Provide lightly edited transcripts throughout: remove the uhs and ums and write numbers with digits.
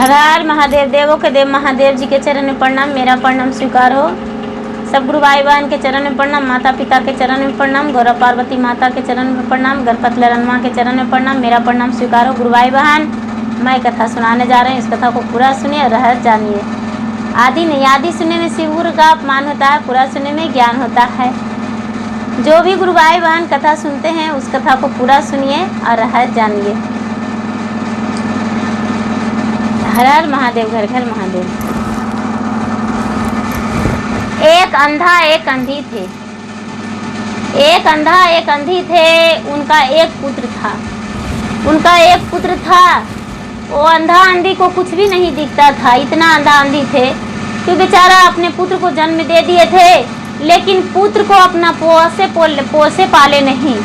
हर हर महादेव। देवों के देव महादेव जी के चरण में प्रणाम। मेरा प्रणाम स्वीकार हो। सब गुरु भाई बहन के चरण में प्रणाम। माता पिता के चरण में प्रणाम। गौरव पार्वती माता के चरण में प्रणाम। गणपत ललन के चरण में प्रणाम। मेरा प्रणाम स्वीकार हो। गुरु भाई बहन, मैं कथा सुनाने जा रहे हैं। इस कथा को पूरा सुनिए और रहस्य जानिए। आदि नहीं, आदि सुनने में शिव गुरु का अपमान होता है, पूरा सुनने में ज्ञान होता है। जो भी गुरु भाई बहन कथा सुनते हैं उस कथा को पूरा सुनिए और रहस्य जानिए। हर हर महादेव, घर घर महादेव। एक अंधा एक अंधी थे। एक अंधा एक अंधी थे। उनका एक पुत्र था। वो अंधा अंधी को कुछ भी नहीं दिखता था। इतना अंधा अंधी थे कि बेचारा अपने पुत्र को जन्म दे दिए थे, लेकिन पुत्र को अपना पोसे पाले नहीं।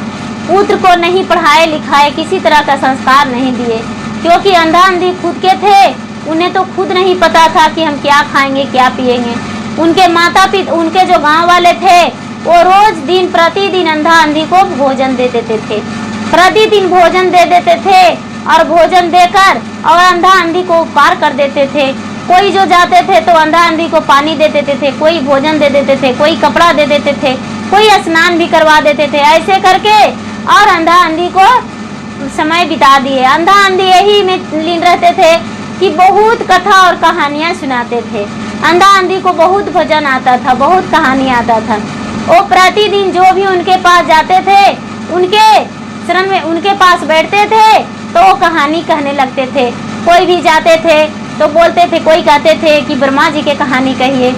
पुत्र को नहीं पढ़ाए लिखाए, किसी तरह का संस्कार नहीं दिए, क्योंकि अंधा अंधी खुद के थे। उन्हें तो खुद नहीं पता था कि हम क्या खाएंगे क्या पिएंगे। उनके माता पिता, उनके जो गांव वाले थे, वो रोज दिन प्रतिदिन अंधा अंधी को भोजन दे देते थे। प्रतिदिन भोजन दे देते थे और भोजन देकर और अंधा अंधी को उपकार कर देते थे। कोई जो जाते थे तो अंधा अंधी को पानी दे देते थे, कोई भोजन दे देते थे, कोई कपड़ा दे देते थे, कोई स्नान भी करवा देते थे। ऐसे करके और अंधा अंधी को समय बिता दिए। अंधा अंधी यही में लीन रहते थे कि बहुत कथा और कहानियां सुनाते थे। अंधा अंधी को बहुत भजन आता था, बहुत कहानी आता था। वो प्रतिदिन जो भी उनके पास जाते थे, उनके शरण में उनके पास बैठते थे तो वो कहानी कहने लगते थे। कोई भी जाते थे तो बोलते थे, कोई कहते थे कि ब्रह्मा जी के कहानी कहिए,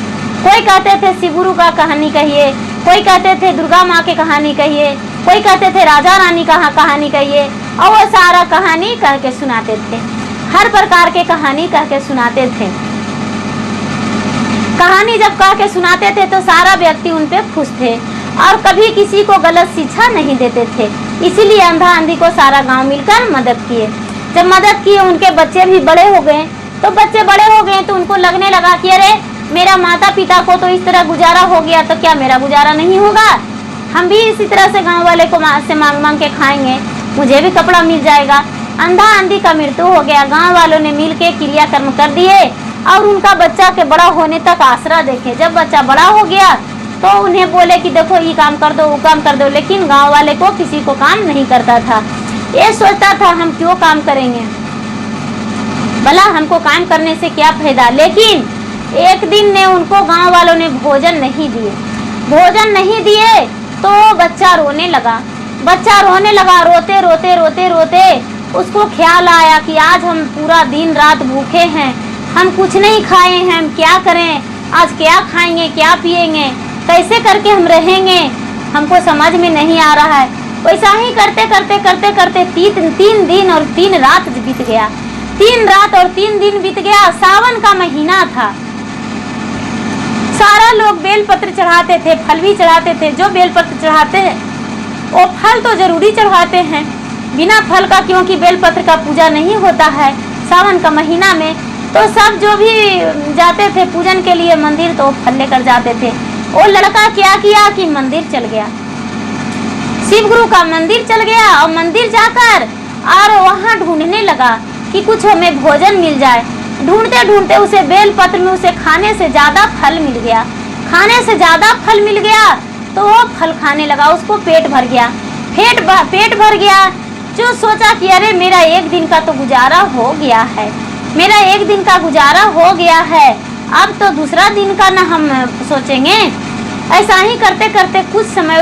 कोई कहते थे शिव गुरु का कहानी कहिए, कोई कहते थे दुर्गा माँ के कहानी कहिए, कोई कहते थे राजा रानी का कहानी कहिए। और वो सारा कहानी कह के सुनाते थे। हर प्रकार के कहानी कह के सुनाते थे। कहानी जब कह के सुनाते थे तो सारा व्यक्ति उन पे खुश थे और कभी किसी को गलत शिक्षा नहीं देते थे। इसीलिए अंधा अंधी को सारा गांव मिलकर मदद किए। जब मदद किए, उनके बच्चे भी बड़े हो गए। तो उनको लगने लगा कि अरे मेरा माता पिता को तो इस तरह गुजारा हो गया, तो क्या मेरा गुजारा नहीं होगा? हम भी इसी तरह से गांव वाले को से मांग मांग के खाएंगे, मुझे भी कपड़ा मिल जाएगा। अंधा अंधी का मृत्यु हो गया। गांव वालों ने मिलके क्रियाकर्म कर दिए और उनका बच्चा के बड़ा होने तक आसरा देखे। जब बच्चा बड़ा हो गया तो उन्हें बोले कि देखो ये काम कर दो, वो काम कर दो, लेकिन गांव वाले को किसी को काम नहीं करता था। ये सोचता था हम क्यों काम करेंगे, भला हमको काम करने से क्या फायदा। लेकिन एक दिन ने उनको गांव वालों ने भोजन नहीं दिए तो बच्चा रोने लगा। रोते रोते उसको ख्याल आया कि आज हम पूरा दिन रात भूखे हैं, हम कुछ नहीं खाए हैं, हम क्या करें, आज क्या खाएंगे क्या पिएंगे, कैसे करके हम रहेंगे, हमको समझ में नहीं आ रहा है। वैसा ही करते 3 दिन और 3 रात बीत गया। 3 रात और 3 दिन बीत गया। सावन का महीना था। सारा लोग बेलपत्र चढ़ाते थे, फल भी चढ़ाते थे। जो बेलपत्र चढ़ाते हैं वो फल तो जरूरी चढ़ाते हैं, बिना फल का, क्योंकि बेलपत्र का पूजा नहीं होता है सावन का महीना में। तो सब जो भी जाते थे पूजन के लिए मंदिर, तो फल लेकर जाते थे। वो लड़का क्या किया कि मंदिर चल गया, शिव गुरु का मंदिर चल गया और मंदिर जाकर और वहाँ ढूंढने लगा कि कुछ हमें भोजन मिल जाए। ढूंढते उसे बेलपत्र में उसे खाने से ज्यादा फल मिल गया। तो वो फल खाने लगा, उसको पेट भर गया। जो सोचा कि अरे मेरा एक दिन का तो गुजारा हो गया है, अब तो दूसरा दिन का ना हम सोचेंगे। ऐसा ही करते कुछ समय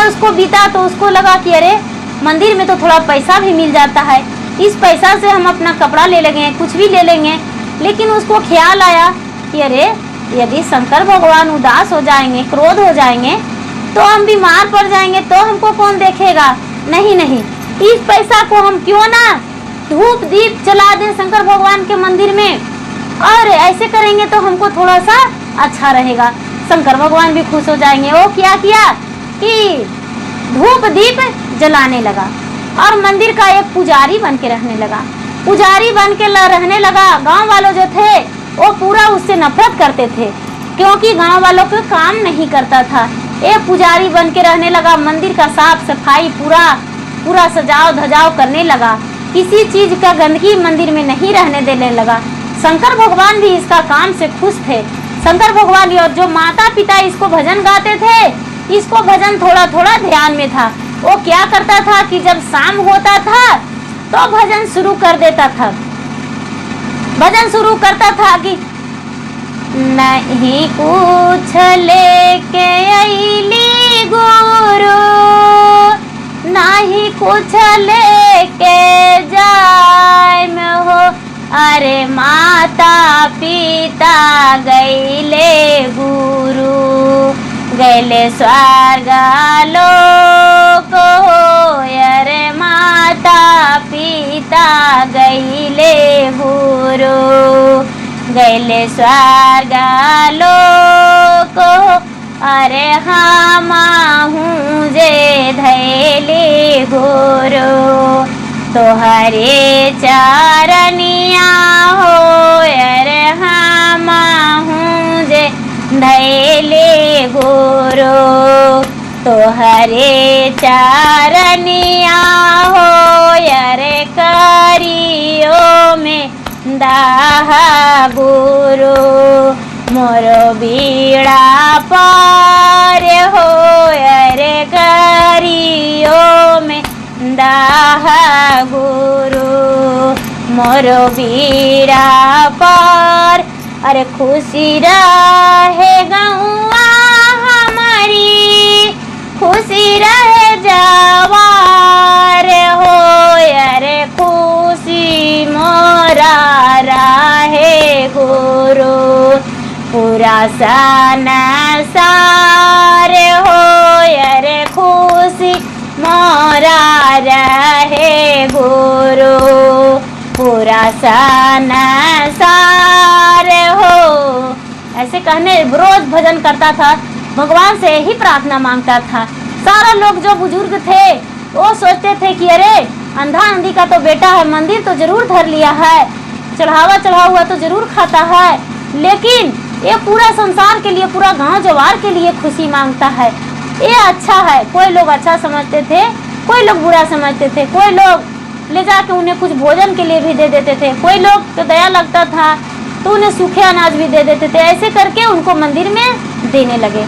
उसको बीता तो उसको लगा कि अरे मंदिर में तो थोड़ा पैसा भी मिल जाता है, इस पैसा से हम अपना कपड़ा ले लेंगे, कुछ भी ले लेंगे। लेकिन उसको ख्याल आया कि अरे यदि शंकर भगवान उदास हो जाएंगे, क्रोध हो जाएंगे, तो हम बीमार पड़ जाएंगे, तो हमको कौन देखेगा। नहीं, इस पैसा को हम क्यों ना धूप दीप जला दें शंकर भगवान के मंदिर में, और ऐसे करेंगे तो हमको थोड़ा सा अच्छा रहेगा, शंकर भगवान भी खुश हो जाएंगे। वो क्या किया कि धूप दीप जलाने लगा और मंदिर का एक पुजारी बन के रहने लगा। गांव वालों जो थे वो पूरा उससे नफरत करते थे, क्योंकि गांव वालों को काम नहीं करता था। एक पुजारी बन के रहने लगा, मंदिर का साफ सफाई पूरा सजाव धजाव करने लगा। किसी चीज का गंदगी मंदिर में नहीं रहने देने लगा। शंकर भगवान भी इसका काम से खुश थे। शंकर भगवान और जो माता पिता इसको भजन गाते थे, इसको भजन थोड़ा थोड़ा ध्यान में था। वो क्या करता था कि जब शाम होता था तो भजन शुरू कर देता था। भजन शुरू करता था कि नहीं कुछ लेके अइली गुरु, नहीं कुछ लेके जाए में हो, अरे माता पिता गईले गुरु, गैले स्वर्ग लोक हो, अरे माता पिता गईले गुरु, गैले स्वर्ग लोक हो, अरे हूँ जे धैले गुरु, तोहरे चरनिया हो, अरे हूँ जे धैले गुरु, तोहरे चरनिया हो, अरे करियो में दाह गुरु, मोरो बीड़ा पार हो, अरे करियो में दाह गुरु, मोरो बीड़ा पार, अरे खुशी रहे गौआ हमारी, खुशी रहे जवार हो, अरे खुशी मोरा रहे गुरु, पूरा संसार हो, अरे खुशी मोरा रहे गुरु, पूरा संसार हो। ऐसे कहने रोज भजन करता था, भगवान से ही प्रार्थना मांगता था। सारा लोग जो बुजुर्ग थे वो सोचते थे कि अरे अंधा अंधी का तो बेटा है, मंदिर तो जरूर धर लिया है, चढ़ावा चढ़ा हुआ तो जरूर खाता है, लेकिन ये पूरा संसार के लिए, पूरा गांव जवार के लिए खुशी मांगता है, ये अच्छा है। कोई लोग अच्छा समझते थे, कोई लोग बुरा समझते थे, कोई लोग ले जाके उन्हें कुछ भोजन के लिए भी दे देते थे, कोई लोग तो दया लगता था तो उन्हें सूखे अनाज भी दे देते थे। ऐसे करके उनको मंदिर में देने लगे।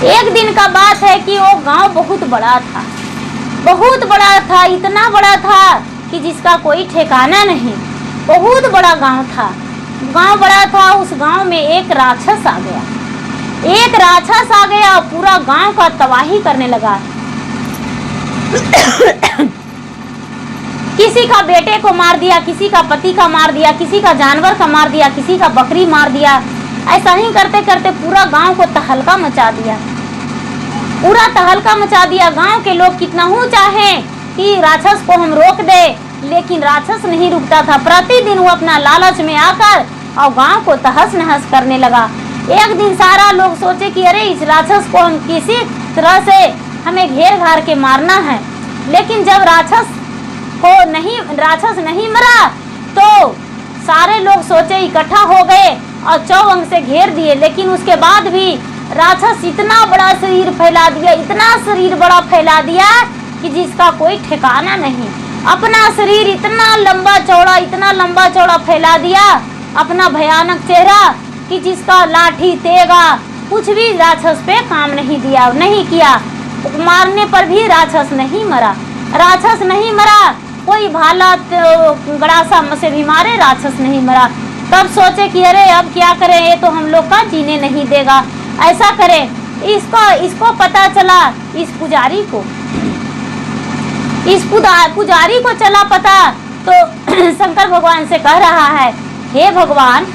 एक दिन का बात है कि वो गांव बहुत बड़ा था, बहुत बड़ा था, इतना बड़ा था कि जिसका कोई ठिकाना नहीं। बहुत बड़ा गांव था, गांव बड़ा था। उस गांव में एक राक्षस आ गया, एक राक्षस आ गया और पूरा गांव का तबाही करने लगा। किसी का बेटे को मार दिया, किसी का पति का मार दिया, किसी का जानवर का मार दिया, किसी का बकरी मार दिया। ऐसा ही करते करते पूरा गांव को तहलका मचा दिया, पूरा तहलका मचा दिया। गांव के लोग कितना ही चाहें कि राक्षस को हम रोक दे, लेकिन राक्षस नहीं रुकता था। प्रतिदिन वो अपना लालच में आकर और गांव को तहस नहस करने लगा। एक दिन सारा लोग सोचे कि अरे इस राक्षस को हम किसी तरह से हमें घेर घार के मारना है, लेकिन जब राक्षस नहीं मरा तो सारे लोग सोचे, इकट्ठा हो गए और चौअंग से घेर दिए। लेकिन उसके बाद भी राक्षस इतना बड़ा शरीर फैला दिया, इतना शरीर बड़ा फैला दिया कि जिसका कोई ठिकाना नहीं। अपना शरीर इतना लंबा चौड़ा, इतना लंबा चौड़ा फैला दिया, अपना भयानक चेहरा कि जिसका लाठी तेगा कुछ भी राक्षस पे काम नहीं दिया, नहीं किया। मारने पर भी राक्षस नहीं मरा, राक्षस नहीं मरा। कोई भाला गड़ासा से भी मारे, राक्षस नहीं मरा। तब सोचे कि अरे अब क्या करें, ये तो हम लोग का जीने नहीं देगा, ऐसा करें। इसको पता चला, इस पुजारी को चला पता, तो शंकर भगवान से कह रहा है, हे भगवान,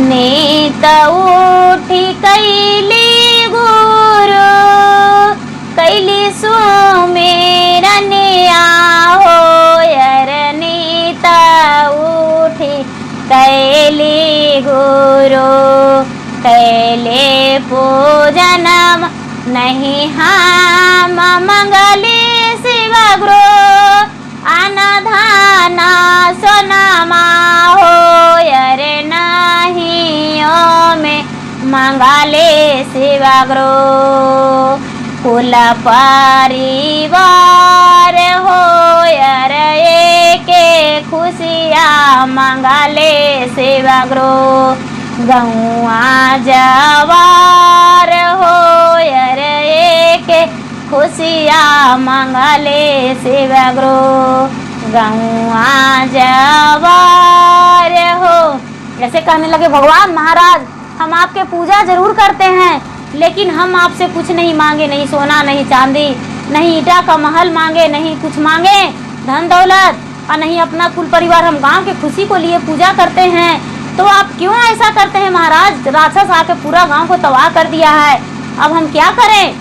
नीत उठी कैली गुरु, कैली सुमेरन आहो, यार नीत उठी कैली गुरु, कैले पूजन नहीं हम मंगली शिव गुरु, अनधाना सोनमा हो, अरे नहीं में मंगले शिव गुरु, कुल परिवार हो के खुशियाँ मंगले सेवाग्रो गौआ जवार हो के खुशियाँ मंगले सेवाग्रो गौआ जवार हो। ऐसे कहने लगे, भगवान महाराज हम आपके पूजा जरूर करते हैं, लेकिन हम आपसे कुछ नहीं मांगे, नहीं सोना नहीं चांदी, नहीं ईटा का महल मांगे, नहीं कुछ मांगे धन दौलत, और नहीं अपना कुल परिवार। हम गांव के खुशी को लिए पूजा करते हैं, तो आप क्यों ऐसा करते हैं महाराज? राक्षस आके पूरा गांव को तबाह कर दिया है, अब हम क्या करें?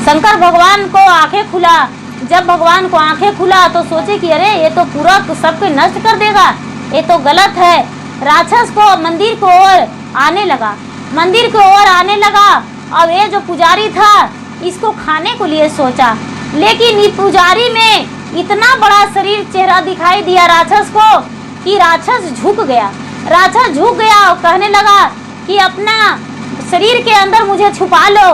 शंकर भगवान को आंखें खुला। जब भगवान को आंखें खुला तो सोचे कि अरे ये तो पूरा सबको नष्ट कर देगा, ये तो गलत है। राक्षस को मंदिर को ओर आने लगा, मंदिर को ओर आने लगा। अब ये जो पुजारी था इसको खाने को लिए सोचा, लेकिन इस पुजारी में इतना बड़ा शरीर चेहरा दिखाई दिया राक्षस को कि राक्षस झुक गया। राक्षस झुक गया और कहने लगा कि अपना शरीर के अंदर मुझे छुपा लो,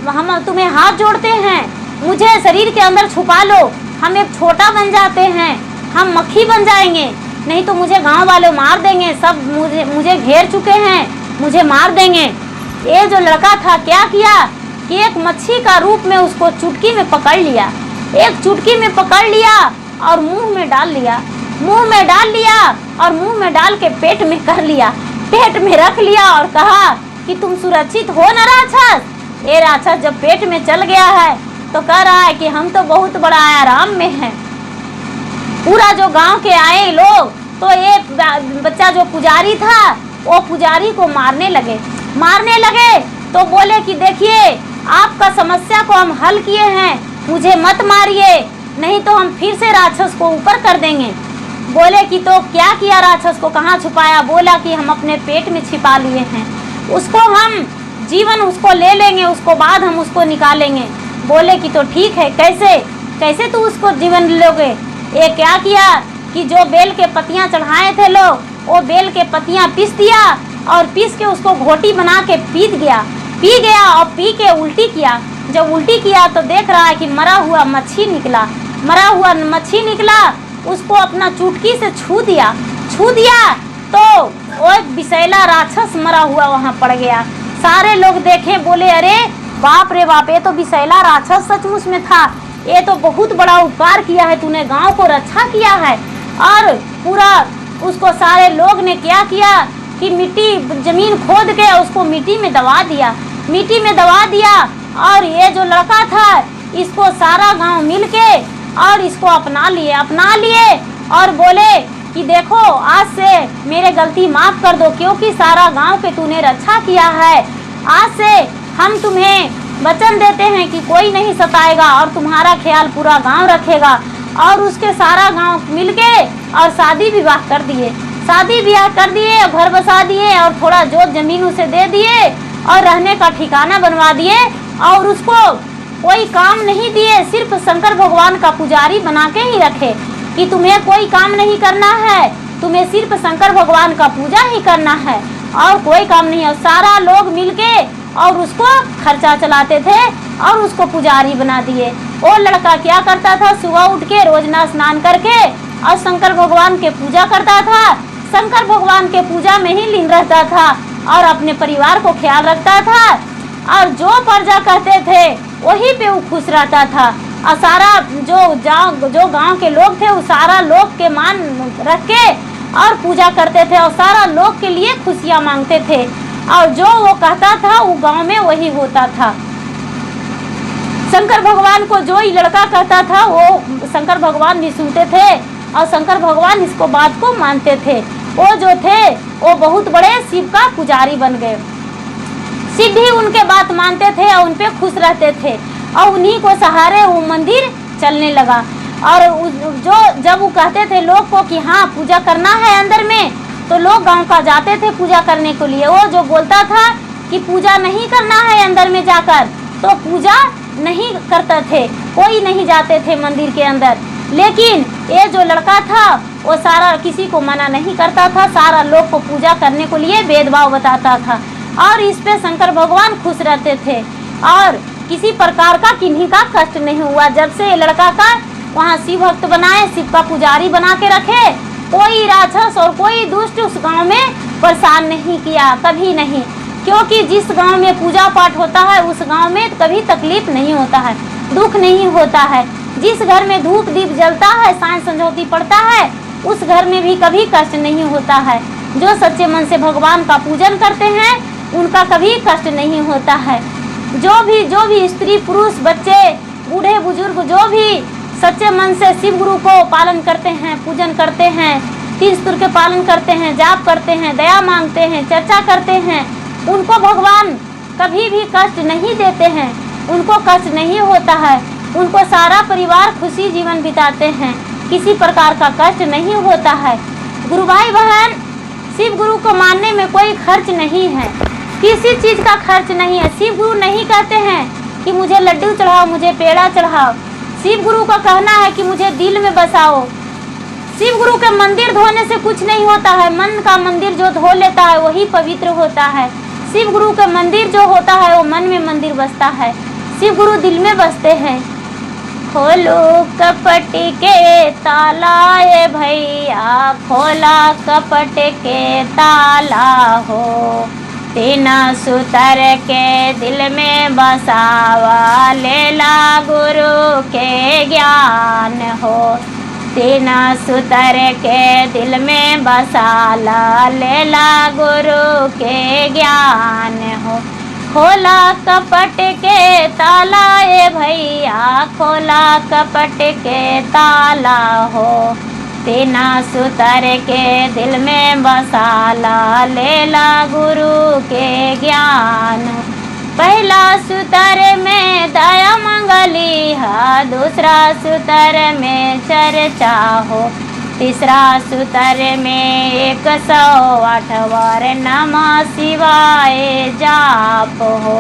हम तुम्हें हाथ जोड़ते हैं, मुझे शरीर के अंदर छुपा लो, हम एक छोटा बन जाते हैं, हम मक्खी बन जाएंगे, नहीं तो मुझे गांव वाले मार देंगे, सब मुझे घेर चुके हैं, मुझे मार देंगे। ये जो लड़का था क्या किया कि एक मच्छी का रूप में उसको चुटकी में पकड़ लिया, एक चुटकी में पकड़ लिया और मुंह में डाल लिया, मुंह में डाल लिया और मुंह में डाल के पेट में कर लिया, पेट में रख लिया और कहा कि तुम सुरक्षित हो ना राक्षस। ये राक्षस जब पेट में चल गया है तो कह रहा है कि हम तो बहुत बड़ा आराम में हैं। पूरा जो गांव के आए लोग तो ये बच्चा जो पुजारी था वो पुजारी को मारने लगे तो बोले कि देखिए आपका समस्या को हम हल किए हैं, मुझे मत मारिए, नहीं तो हम फिर से राक्षस को ऊपर कर देंगे। बोले कि तो क्या किया, राक्षस को कहाँ छुपाया? बोला कि हम अपने पेट में छिपा लिए हैं, उसको हम जीवन उसको ले लेंगे, उसको बाद हम उसको निकालेंगे। बोले कि तो ठीक है, कैसे तू उसको जीवन लोगे? ये क्या किया कि जो बेल के पत्तियां चढ़ाए थे लोग, वो बेल के पत्तियां पीस दिया और पीस के उसको घोटी बना के पी गया और पी के उल्टी किया। जब उल्टी किया तो देख रहा है कि मरा हुआ मच्छी निकला, उसको अपना चुटकी से छू दिया तो वो विषैला राक्षस मरा हुआ वहाँ पड़ गया। सारे लोग देखे, बोले अरे बाप रे बाप, ये तो विषैला राक्षस सचमुच में था, ये तो बहुत बड़ा उपकार किया है, तूने गांव को रक्षा किया है। और पूरा उसको सारे लोग ने क्या किया कि मिट्टी जमीन खोद के उसको मिट्टी में दबा दिया और ये जो लड़का था इसको सारा गांव मिलके और इसको अपना लिए और बोले कि देखो आज से मेरे गलती माफ कर दो, क्योंकि सारा गांव के तूने रक्षा किया है। आज से हम तुम्हें वचन देते हैं कि कोई नहीं सताएगा और तुम्हारा ख्याल पूरा गांव रखेगा। और उसके सारा गांव मिलके और शादी विवाह कर दिए, घर बसा दिए और थोड़ा जोत जमीन उसे दे दिए और रहने का ठिकाना बनवा दिए और उसको कोई काम नहीं दिए, सिर्फ शंकर भगवान का पुजारी बना के ही रखे कि तुम्हें कोई काम नहीं करना है, तुम्हें सिर्फ शंकर भगवान का पूजा ही करना है और कोई काम नहीं। और सारा लोग मिलके और उसको खर्चा चलाते थे और उसको पुजारी बना दिए। वो लड़का क्या करता था, सुबह उठ के रोजना स्नान करके और शंकर भगवान के पूजा करता था, शंकर भगवान के पूजा में ही लीन रहता था और अपने परिवार को ख्याल रखता था और जो प्रजा कहते थे वही पे वो खुश रहता था। और सारा जो गांव के लोग थे वो सारा लोग के मान रख के और पूजा करते थे और सारा लोग के लिए खुशियाँ मांगते थे और जो वो कहता था वो गांव में वही होता था। शंकर भगवान को जो ही लड़का कहता था वो शंकर भगवान भी सुनते थे और शंकर भगवान इसको बात को मानते थे। वो जो थे वो बहुत बड़े शिव का पुजारी बन गए, शिव भी उनके बात मानते थे और उन पे खुश रहते थे और उन्हीं को सहारे वो मंदिर चलने लगा। और जब वो कहते थे लोग को कि हाँ पूजा करना है अंदर में, तो लोग गांव का जाते थे पूजा करने के लिए। वो जो बोलता था कि पूजा नहीं करना है अंदर में जाकर, तो पूजा नहीं करते थे, कोई नहीं जाते थे मंदिर के अंदर। लेकिन ये जो लड़का था वो सारा किसी को मना नहीं करता था, सारा लोग को पूजा करने के लिए भेदभाव बताता था और इस पे शंकर भगवान खुश रहते थे। और किसी प्रकार का किन्हीं का कष्ट नहीं हुआ। जब से ये लड़का का वहाँ शिव भक्त बनाए, शिव का पुजारी बना के रखे, कोई राक्षस और कोई दुष्ट उस गांव में परेशान नहीं किया, कभी नहीं। क्योंकि जिस गांव में पूजा पाठ होता है उस गांव में कभी तकलीफ नहीं होता है, दुख नहीं होता है। जिस घर में धूप दीप जलता है, सांझ संझौती पड़ता है, उस घर में भी कभी कष्ट नहीं होता है। जो सच्चे मन से भगवान का पूजन करते हैं उनका कभी कष्ट नहीं होता है। जो भी स्त्री पुरुष बच्चे बूढ़े बुजुर्ग जो भी सच्चे मन से शिव गुरु को पालन करते हैं, पूजन करते हैं, तीज तुर के पालन करते हैं, जाप करते हैं, दया मांगते हैं, चर्चा करते हैं, उनको भगवान कभी भी कष्ट नहीं देते हैं, उनको कष्ट नहीं होता है। उनको सारा परिवार खुशी जीवन बिताते हैं, किसी प्रकार का कष्ट नहीं होता है। गुरु भाई बहन, शिव गुरु को मानने में कोई खर्च नहीं है, किसी चीज़ का खर्च नहीं है। शिव गुरु नहीं कहते हैं कि मुझे लड्डू चढ़ाओ, मुझे पेड़ा चढ़ाओ। शिव गुरु का कहना है कि मुझे दिल में बसाओ। शिव गुरु के मंदिर धोने से कुछ नहीं होता है, मन का मंदिर जो धो लेता है वही पवित्र होता है। शिव गुरु के मंदिर जो होता है वो मन में मंदिर बसता है, शिव गुरु दिल में बसते हैं। खोलो कपट के ताला ए भैया, खोला कपट के ताला हो, तीन सुतर के दिल में बसावा, लेला गुरु के ज्ञान हो। तीन सुतर के दिल में बसाला, लेला गुरु के ज्ञान हो। खोला कपट के ताला ए भैया, खोला कपट के ताला हो, तीना सुतर के दिल में बसाला, लेला गुरु के ज्ञान। पहला सुतर में दया मंगली है, दूसरा सुतर में चर्चा हो, तीसरा सुतर में 108 बार नमः शिवाय जाप हो।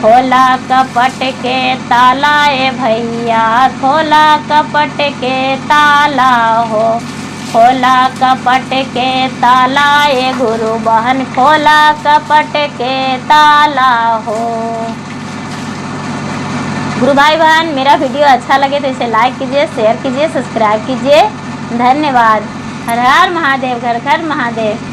खोला कपट के ताला ए भैया, खोला कपट के ताला हो, खोला कपट के ताला ए गुरु बहन, खोला कपट के ताला हो। गुरु भाई बहन, मेरा वीडियो अच्छा लगे तो इसे लाइक कीजिए, शेयर कीजिए, सब्सक्राइब कीजिए। धन्यवाद। हर हर महादेव, घर घर महादेव।